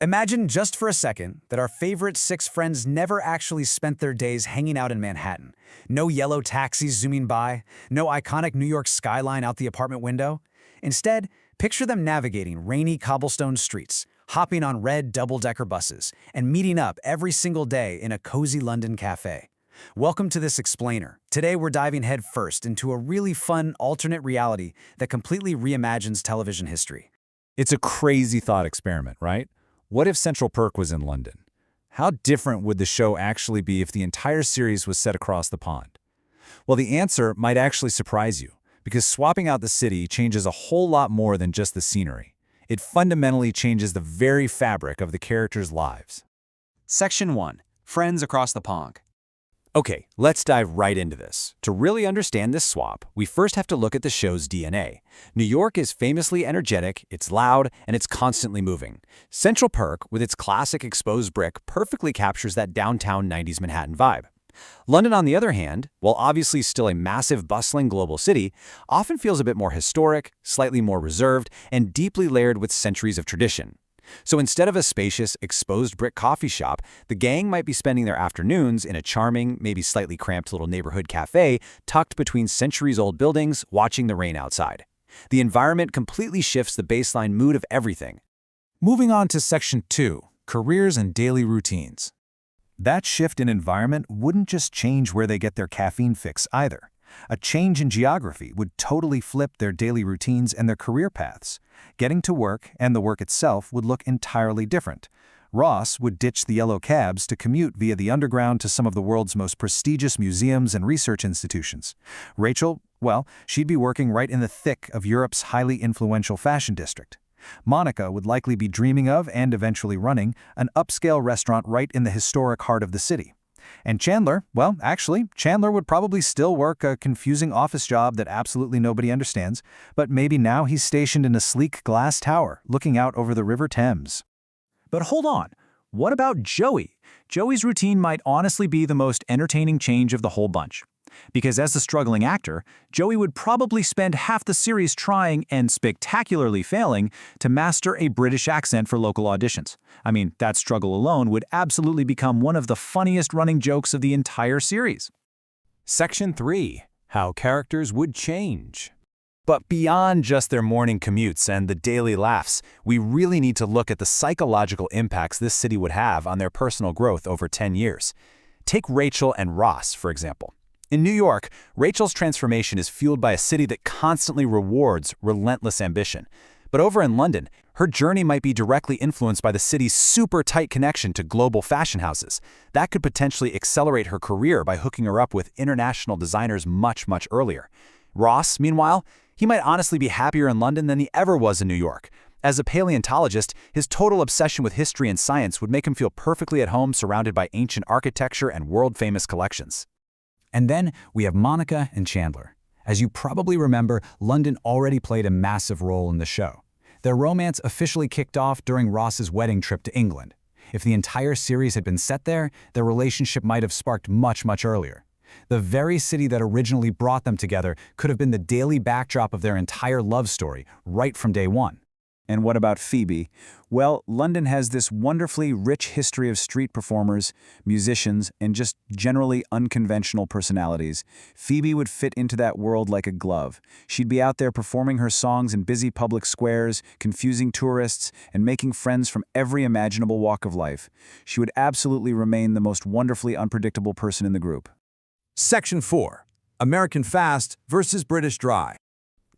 Imagine just for a second that our favorite six friends never actually spent their days hanging out in Manhattan. No yellow taxis zooming by, no iconic New York skyline out the apartment window. Instead, picture them navigating rainy cobblestone streets, hopping on red double-decker buses, and meeting up every single day in a cozy London cafe. Welcome to this explainer. Today we're diving headfirst into a really fun alternate reality that completely reimagines television history. It's a crazy thought experiment, right? What if Central Perk was in London? How different would the show actually be if the entire series was set across the pond? Well, the answer might actually surprise you, because swapping out the city changes a whole lot more than just the scenery. It fundamentally changes the very fabric of the characters' lives. Section 1. Friends Across the Pond. Okay, let's dive right into this. To really understand this swap, we first have to look at the show's DNA. New York is famously energetic, it's loud, and it's constantly moving. Central Perk, with its classic exposed brick, perfectly captures that downtown 90s Manhattan vibe. London, on the other hand, while obviously still a massive, bustling global city, often feels a bit more historic, slightly more reserved, and deeply layered with centuries of tradition. So instead of a spacious, exposed brick coffee shop, the gang might be spending their afternoons in a charming, maybe slightly cramped little neighborhood cafe tucked between centuries-old buildings, watching the rain outside. The environment completely shifts the baseline mood of everything. Moving on to Section 2, Careers and Daily Routines. That shift in environment wouldn't just change where they get their caffeine fix either. A change in geography would totally flip their daily routines and their career paths. Getting to work and the work itself would look entirely different. Ross would ditch the yellow cabs to commute via the underground to some of the world's most prestigious museums and research institutions. Rachel, well, she'd be working right in the thick of Europe's highly influential fashion district. Monica would likely be dreaming of, and eventually running, an upscale restaurant right in the historic heart of the city. And Chandler, well, actually, Chandler would probably still work a confusing office job that absolutely nobody understands, but maybe now he's stationed in a sleek glass tower, looking out over the River Thames. But hold on, what about Joey? Joey's routine might honestly be the most entertaining change of the whole bunch. Because as a struggling actor, Joey would probably spend half the series trying, and spectacularly failing, to master a British accent for local auditions. I mean, that struggle alone would absolutely become one of the funniest running jokes of the entire series. Section 3. How characters would change. But beyond just their morning commutes and the daily laughs, we really need to look at the psychological impacts this city would have on their personal growth over 10 years. Take Rachel and Ross, for example. In New York, Rachel's transformation is fueled by a city that constantly rewards relentless ambition. But over in London, her journey might be directly influenced by the city's super tight connection to global fashion houses. That could potentially accelerate her career by hooking her up with international designers much, much earlier. Ross, meanwhile, he might honestly be happier in London than he ever was in New York. As a paleontologist, his total obsession with history and science would make him feel perfectly at home surrounded by ancient architecture and world-famous collections. And then we have Monica and Chandler. As you probably remember, London already played a massive role in the show. Their romance officially kicked off during Ross's wedding trip to England. If the entire series had been set there, their relationship might have sparked much, much earlier. The very city that originally brought them together could have been the daily backdrop of their entire love story, right from day one. And what about Phoebe? Well, London has this wonderfully rich history of street performers, musicians, and just generally unconventional personalities. Phoebe would fit into that world like a glove. She'd be out there performing her songs in busy public squares, confusing tourists, and making friends from every imaginable walk of life. She would absolutely remain the most wonderfully unpredictable person in the group. Section 4. American Fast versus British Dry.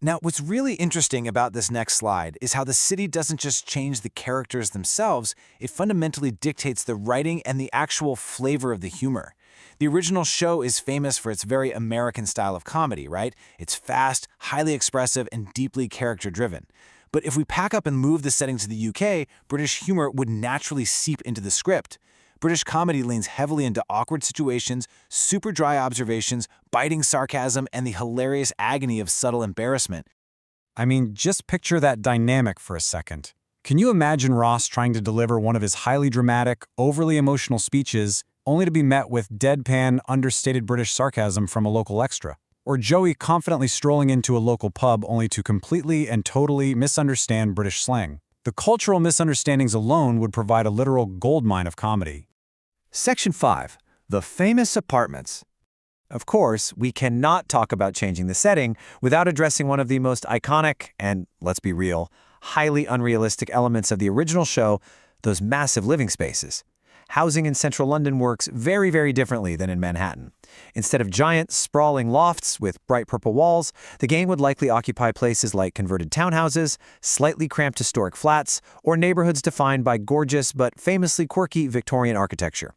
Now, what's really interesting about this next slide is how the city doesn't just change the characters themselves, it fundamentally dictates the writing and the actual flavor of the humor. The original show is famous for its very American style of comedy, right? It's fast, highly expressive, and deeply character-driven. But if we pack up and move the setting to the UK, British humor would naturally seep into the script. British comedy leans heavily into awkward situations, super dry observations, biting sarcasm, and the hilarious agony of subtle embarrassment. I mean, just picture that dynamic for a second. Can you imagine Ross trying to deliver one of his highly dramatic, overly emotional speeches, only to be met with deadpan, understated British sarcasm from a local extra? Or Joey confidently strolling into a local pub only to completely and totally misunderstand British slang? The cultural misunderstandings alone would provide a literal goldmine of comedy. Section 5. The famous apartments. Of course, we cannot talk about changing the setting without addressing one of the most iconic and, let's be real, highly unrealistic elements of the original show, those massive living spaces. Housing in central London works very, very differently than in Manhattan. Instead of giant, sprawling lofts with bright purple walls, the gang would likely occupy places like converted townhouses, slightly cramped historic flats, or neighborhoods defined by gorgeous but famously quirky Victorian architecture.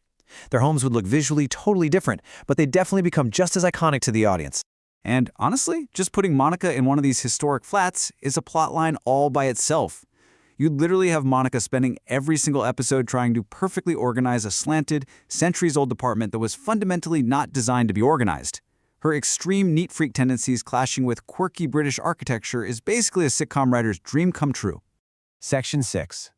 Their homes would look visually totally different, but they'd definitely become just as iconic to the audience. And honestly, just putting Monica in one of these historic flats is a plotline all by itself. You'd literally have Monica spending every single episode trying to perfectly organize a slanted, centuries-old apartment that was fundamentally not designed to be organized. Her extreme neat freak tendencies clashing with quirky British architecture is basically a sitcom writer's dream come true. Section 6.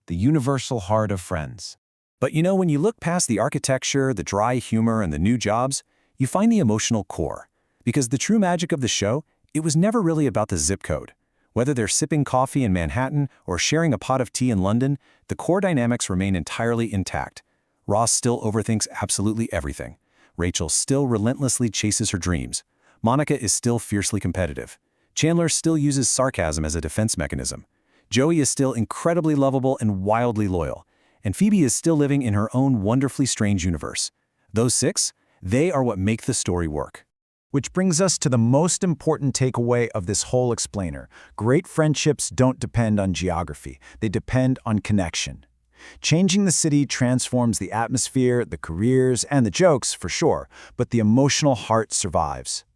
The universal heart of Friends. But you know, when you look past the architecture, the dry humor, and the new jobs, you find the emotional core. Because the true magic of the show, it was never really about the zip code. Whether they're sipping coffee in Manhattan or sharing a pot of tea in London, the core dynamics remain entirely intact. Ross still overthinks absolutely everything. Rachel still relentlessly chases her dreams. Monica is still fiercely competitive. Chandler still uses sarcasm as a defense mechanism. Joey is still incredibly lovable and wildly loyal. And Phoebe is still living in her own wonderfully strange universe. Those six, they are what make the story work. Which brings us to the most important takeaway of this whole explainer. Great friendships don't depend on geography. They depend on connection. Changing the city transforms the atmosphere, the careers, and the jokes, for sure, but the emotional heart survives.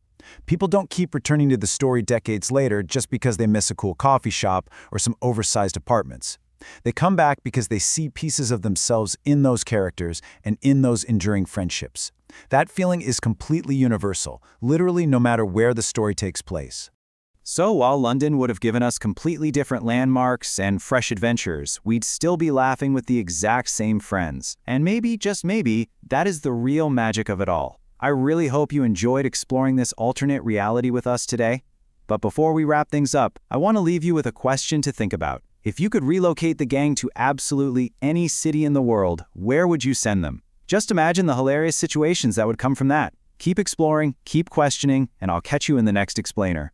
People don't keep returning to the story decades later just because they miss a cool coffee shop or some oversized apartments. They come back because they see pieces of themselves in those characters and in those enduring friendships. That feeling is completely universal, literally no matter where the story takes place. So while London would have given us completely different landmarks and fresh adventures, we'd still be laughing with the exact same friends. And maybe, just maybe, that is the real magic of it all. I really hope you enjoyed exploring this alternate reality with us today. But before we wrap things up, I want to leave you with a question to think about. If you could relocate the gang to absolutely any city in the world, where would you send them? Just imagine the hilarious situations that would come from that. Keep exploring, keep questioning, and I'll catch you in the next explainer.